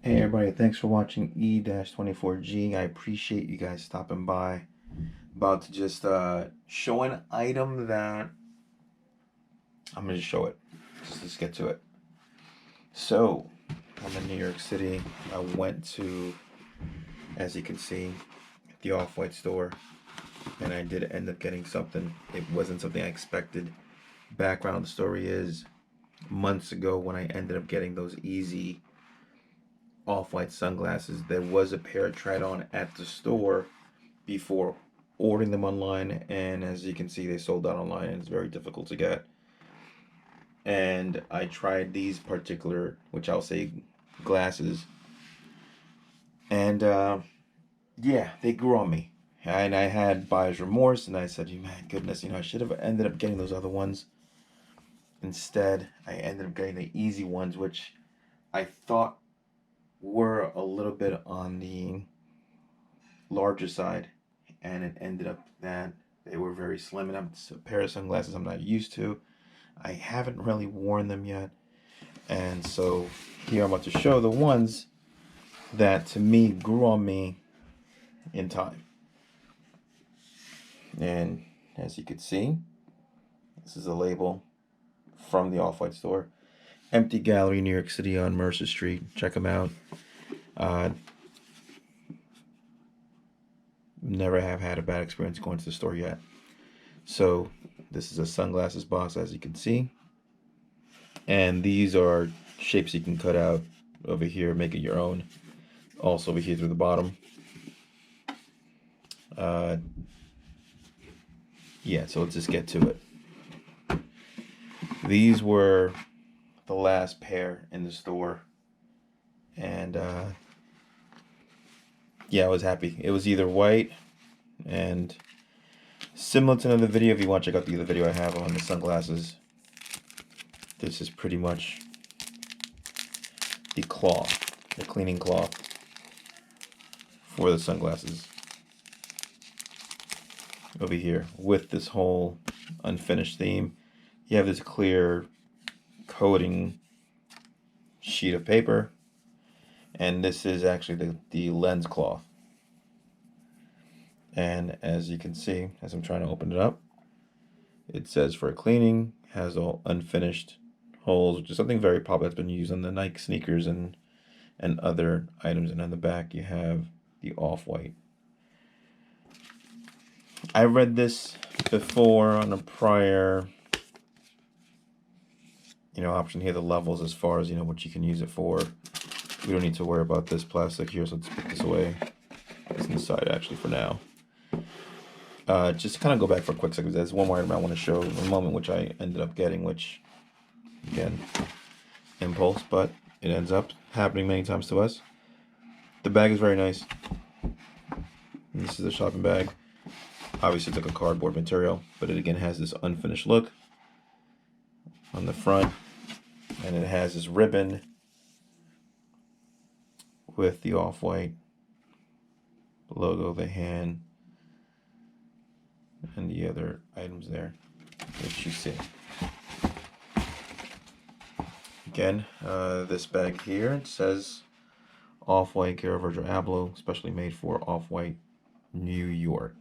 Hey everybody, thanks for watching E-24G. I appreciate you guys stopping by. About to just show an item that I'm gonna just show it. Let's get to it. So, I'm in New York City. I went to, as you can see, the Off-White store, and I did end up getting something. It wasn't something I expected. Background story is months ago when I ended up getting those easy Off-White sunglasses, there was a pair I tried on at the store before ordering them online, and as you can see, they sold out online and it's very difficult to get. And I tried these particular, which I'll say, glasses, and yeah, they grew on me. And I had buyer's remorse, and I said, man, goodness, I should have ended up getting those other ones. Instead, I ended up getting the easy ones, which I thought were a little bit on the larger side, and it ended up that they were very slim, and it's a pair of sunglasses I'm not used to. I haven't really worn them yet, and so here I'm about to show the ones that to me grew on me in time. And as you can see, this is a label from the Off-White store. Empty Gallery, New York City on Mercer Street. Check them out. Never have had a bad experience going to the store yet. So this is a sunglasses box, as you can see. And these are shapes you can cut out over here, make it your own. Also over here through the bottom. Yeah, so let's just get to it. These were the last pair in the store. And yeah, I was happy. It was either white and similar to another video. If you want to check out the other video I have on the sunglasses, this is pretty much the cloth, the cleaning cloth for the sunglasses over here with this whole unfinished theme. You have this clear coating sheet of paper, and this is actually the lens cloth. And as you can see, as I'm trying to open it up, it says for cleaning, has all unfinished holes, which is something very popular that's been used on the Nike sneakers and other items. And on the back you have the Off-White. I read this before on a prior option here, the levels as far as what you can use it for. We don't need to worry about this plastic here, so let's put this away. It's inside actually for now. Just to kind of go back for a quick second, there's one more item I want to show in a moment, which I ended up getting, which again, impulse, but it ends up happening many times to us. The bag is very nice. And this is a shopping bag. Obviously it's like a cardboard material, but it again has this unfinished look on the front, and it has this ribbon with the Off-White logo, the hand, and the other items there, which you see. Again, this bag here, it says Off-White, care of VIRGIL Abloh, specially made for Off-White, New York.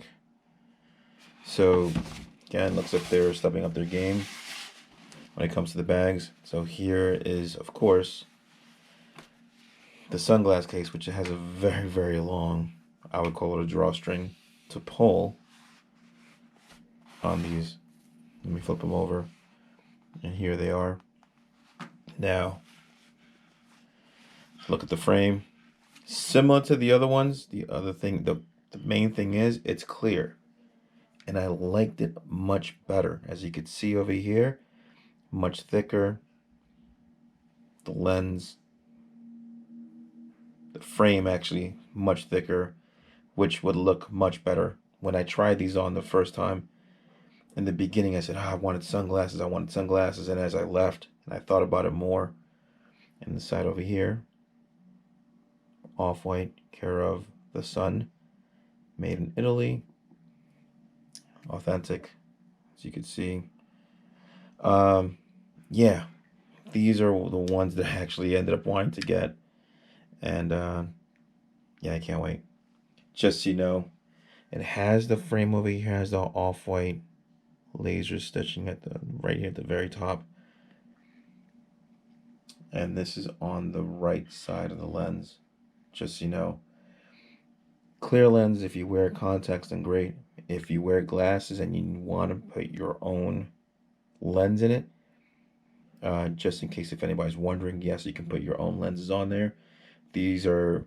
So again, looks like they're stepping up their game when it comes to the bags. So here is, of course, the sunglass case, which has a very, very long, I would call it a drawstring to pull on these. Let me flip them over, and here they are. Now, look at the frame. Similar to the other ones, the main thing is it's clear. And I liked it much better. As you can see over here, much thicker. The lens, the frame actually much thicker, which would look much better. When I tried these on the first time, in the beginning I said, I wanted sunglasses, and as I left and I thought about it more, and the side over here, Off-White, care of the Sun, made in Italy, authentic, as you can see. Yeah, these are the ones that I actually ended up wanting to get, And yeah, I can't wait. Just so you know, it has the frame over here, has the off-white laser stitching at the right here at the very top. And this is on the right side of the lens. Just so you know. Clear lens if you wear contacts, then great. If you wear glasses and you want to put your own lens in it, just in case if anybody's wondering, yes, you can put your own lenses on there. These will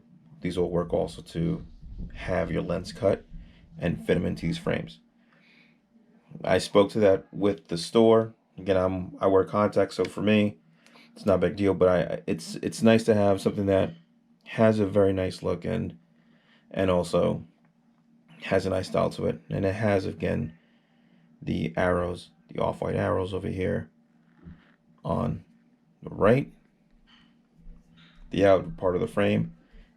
work also to have your lens cut and fit them into these frames. I spoke to that with the store. Again, I wear contacts, so for me, it's not a big deal. But it's nice to have something that has a very nice look and also has a nice style to it. And it has, again, the arrows, the off-white arrows over here on the right, the outer part of the frame,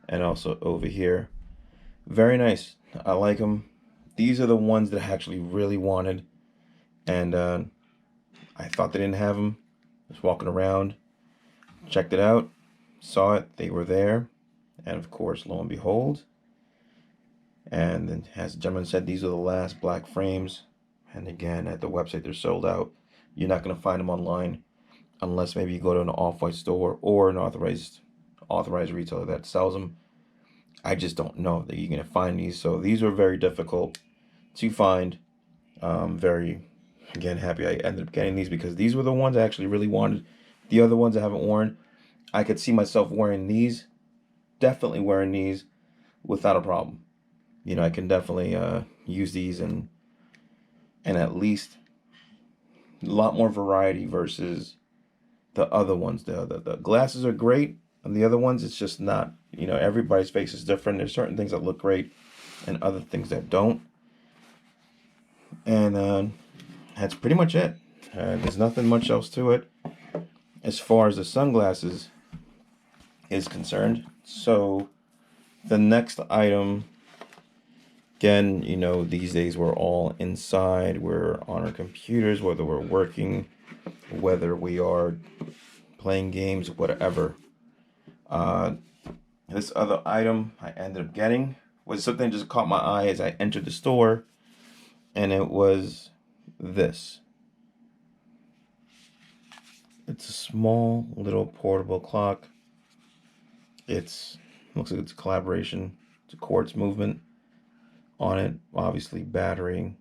and also over here. Very nice. I like them. These are the ones that I actually really wanted, and I thought they didn't have them. I was walking around, checked it out, saw it, they were there, and of course, lo and behold, and then as the gentleman said, these are the last black frames. And again, at the website, they're sold out. You're not going to find them online unless maybe you go to an off-white store or an authorized retailer that sells them. I just don't know that you're going to find these. So these were very difficult to find. Very, again, happy I ended up getting these because these were the ones I actually really wanted. The other ones I haven't worn, I could see myself wearing these, definitely wearing these without a problem. You know, I can definitely use these and at least a lot more variety versus the other ones. The glasses are great, and the other ones, it's just not. You know, everybody's face is different. There's certain things that look great and other things that don't. And that's pretty much it. There's nothing much else to it as far as the sunglasses is concerned. So the next item, again, you know, these days we're all inside. We're on our computers, whether we're working, whether we are playing games, whatever. This other item I ended up getting was something that just caught my eye as I entered the store, and it was this. It's a small little portable clock. Looks like it's a collaboration. It's a quartz movement on it, obviously battery,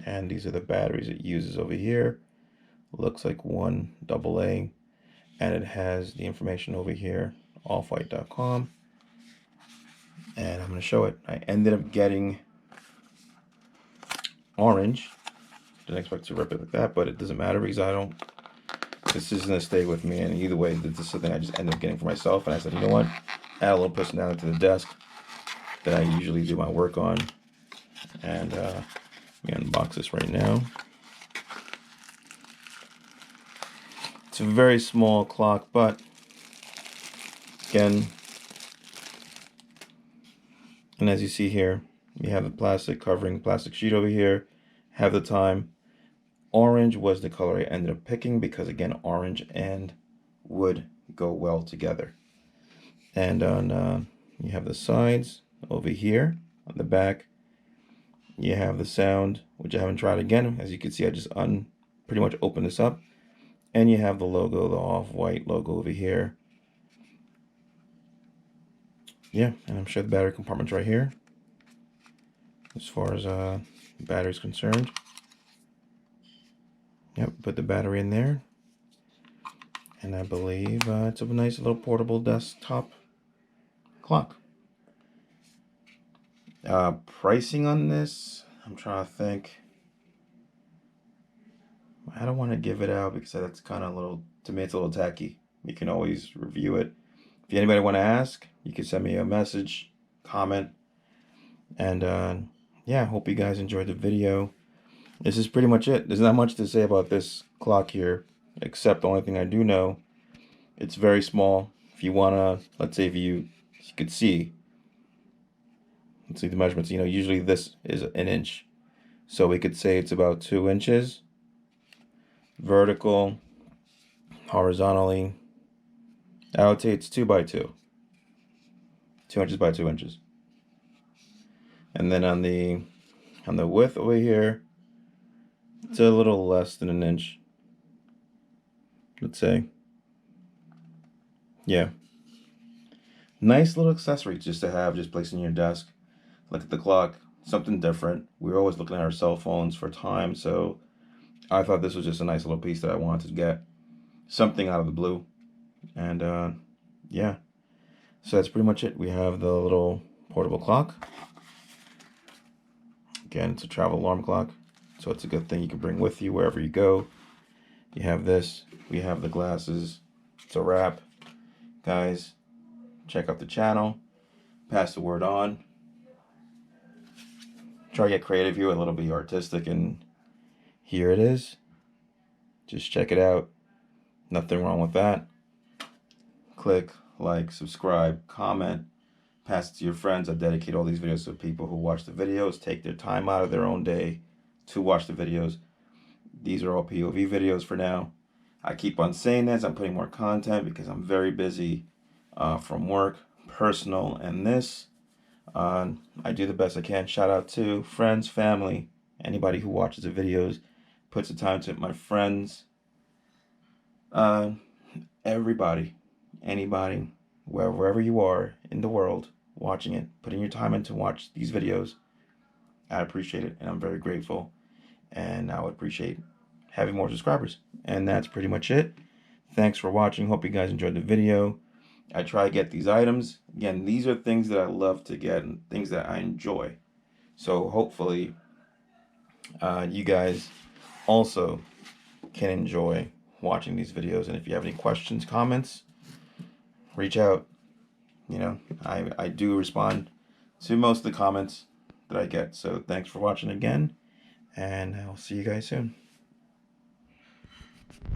and these are the batteries it uses over here. Looks like one AA, and it has the information over here, offwhite.com, and I'm going to show it. I ended up getting orange. Didn't expect to rip it like that, but it doesn't matter because this is going to stay with me, and either way, this is something I just ended up getting for myself, and I said, you know what, add a little personality to the desk that I usually do my work on. And let me unbox this right now. It's a very small clock, but again, and as you see here, you have the plastic covering, plastic sheet over here, have the time. Orange was the color I ended up picking because, again, orange and wood go well together. And on you have the sides over here on the back. You have the sound, which I haven't tried again. As you can see, I just pretty much opened this up. And you have the logo, the off-white logo over here. Yeah, and I'm sure the battery compartment's right here as far as battery's concerned. Yep, put the battery in there. And I believe it's a nice little portable desktop clock. Pricing on this, I'm trying to think. I don't want to give it out because that's kind of a little, to me, it's a little tacky. You can always review it. If anybody want to ask, you can send me a message, comment. And yeah, I hope you guys enjoyed the video. This is pretty much it. There's not much to say about this clock here, except the only thing I do know, it's very small. If you want to, let's say if you could see, let's see the measurements, you know, usually this is an inch. So we could say it's about 2 inches. Vertical, horizontally, I would say it's 2 by 2. 2 inches by 2 inches. And then on the width over here, it's a little less than an inch. Let's say. Yeah. Nice little accessory just to have, just placed in your desk. Look at the clock, something different. We're always looking at our cell phones for time, so I thought this was just a nice little piece that I wanted to get. Something out of the blue. And yeah. So that's pretty much it. We have the little portable clock. Again, it's a travel alarm clock, so it's a good thing you can bring with you wherever you go. You have this. We have the glasses. It's a wrap. Guys, check out the channel. Pass the word on. Try to get creative here, a little bit artistic, and here it is. Just check it out. Nothing wrong with that. Click, like, subscribe, comment, pass it to your friends. I dedicate all these videos to people who watch the videos, take their time out of their own day to watch the videos. These are all POV videos for now. I keep on saying this. I'm putting more content because I'm very busy from work, personal, and this. I do the best I can. Shout out to friends, family, anybody who watches the videos, puts the time to it. My friends, everybody, anybody, wherever you are in the world watching it, putting your time in to watch these videos. I appreciate it, and I'm very grateful. And I would appreciate having more subscribers. And that's pretty much it. Thanks for watching. Hope you guys enjoyed the video. I try to get these items. Again, these are things that I love to get and things that I enjoy. So hopefully you guys also can enjoy watching these videos. And if you have any questions, comments, reach out. You know, I do respond to most of the comments that I get. So thanks for watching again, and I'll see you guys soon.